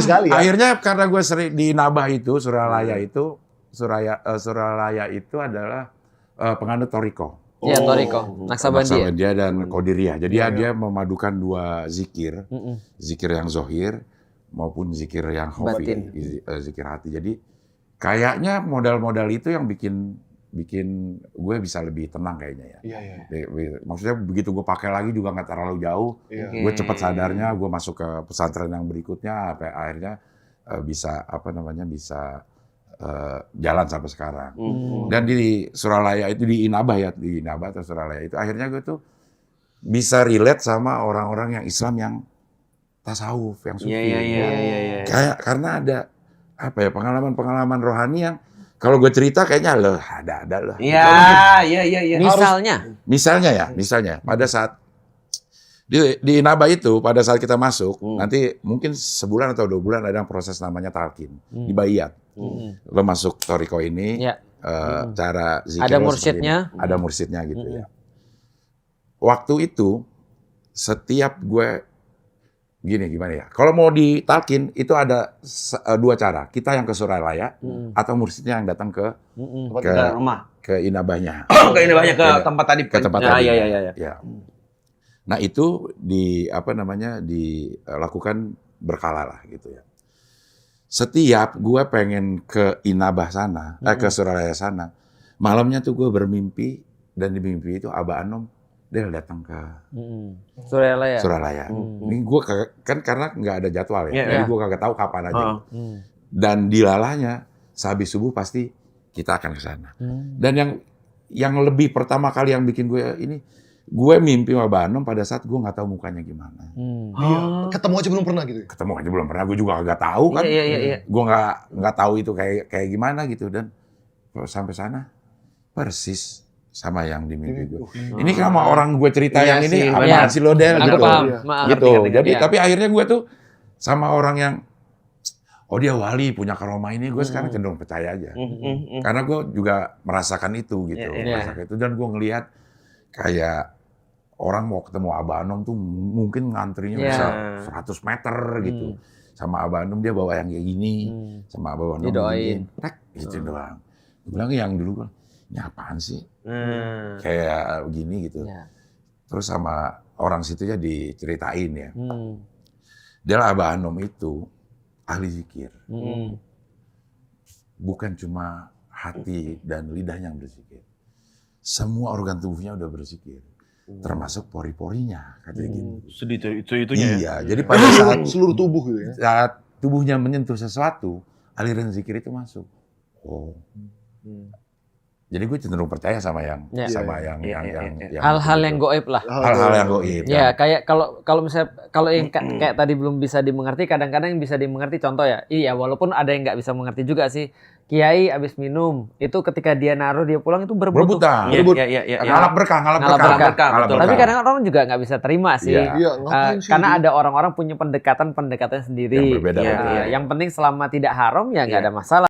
sekali ya. Akhirnya karena gue sering di Nabah itu, Suralaya itu adalah penganut Toriko. Iya, Toriko, Naksabandia dan Qadiriyah. Jadi dia memadukan dua zikir, zikir yang zohir maupun zikir yang khafi, zikir hati. Jadi kayaknya modal-modal itu yang bikin gue bisa lebih tenang kayaknya ya. Maksudnya begitu gue pakai lagi juga nggak terlalu jauh. Gue cepat sadarnya, gue masuk ke pesantren yang berikutnya, akhirnya bisa jalan sampai sekarang. Dan di Suralaya itu, di Inabah atau Suralaya itu, akhirnya gue tuh bisa relate sama orang-orang yang Islam yang tasawuf, yang sufi. Kayak karena ada pengalaman rohani yang kalau gue cerita kayaknya ada loh. Iya. Misalnya Pada saat di Inabah itu, pada saat kita masuk, nanti mungkin sebulan atau 2 bulan ada proses namanya talqin, dibayat. Lo masuk Toriko ini, cara zikir ada mursyidnya. Ada mursyidnya gitu ya. Waktu itu, setiap gue, gimana ya, kalau mau ditalqin, itu ada 2 cara. Kita yang ke Suralaya, atau mursyidnya yang datang ke rumah. Ke Inabahnya. Ke Inabahnya, ke tempat tadi. Ke tempat tadi. Ya. Nah itu dilakukan berkala lah gitu ya. Setiap gue pengen ke Inabah sana, ke Suralaya sana, malamnya tuh gue bermimpi, dan di mimpi itu Abah Anom dia datang ke Suralaya. Ini gue kan karena nggak ada jadwal ya, jadi gue kagak tahu kapan aja. Dan dilalahnya sehabis subuh pasti kita akan ke sana. Dan yang lebih pertama kali yang bikin gue ini, gue mimpi sama Abah Anom pada saat gue nggak tahu mukanya gimana. Ketemu aja belum pernah gitu. Ketemu aja belum pernah, gue juga nggak tahu kan. Gue nggak tahu itu kayak gimana gitu, dan sampai sana persis sama yang di mimpi gue. Ini sama orang gue cerita yang ini, apaan sih lo Del gitu. Gitu. Jadi tapi akhirnya gue tuh sama orang yang dia wali punya karomah ini, gue sekarang cenderung percaya aja. Karena gue juga merasakan itu gitu, merasakan itu, dan gue ngelihat kayak orang mau ketemu Abah Anom tuh mungkin ngantrinya bisa 100 meter gitu. Sama Abah Anom dia bawa yang kayak gini, sama Abah Anom didoain, gitu doang. Gue bilang yang dulu, ini apaan sih? Kayak begini gitu. Terus sama orang situ ya diceritain ya. Dia Abah Anom itu ahli zikir. Bukan cuma hati dan lidahnya yang berzikir. Semua organ tubuhnya udah berzikir. Termasuk pori-porinya, katanya gitu. Itunya iya, jadi pada saat seluruh tubuh gitu ya. Saat tubuhnya menyentuh sesuatu, aliran zikir itu masuk. Jadi gue cenderung percaya sama yang hal-hal yang gaib lah. Hal-hal yang gaib. Ya, kayak kalau misalnya yang kayak tadi belum bisa dimengerti, kadang-kadang yang bisa dimengerti, contoh ya. Iya, walaupun ada yang nggak bisa mengerti juga sih. Kiai abis minum, itu ketika dia naruh, dia pulang itu berebut. Ngalap berkah. Tapi kadang orang juga nggak bisa terima sih. Karena ada orang-orang punya pendekatan sendiri. Yang berbeda. Yang penting selama tidak haram ya nggak ada masalah.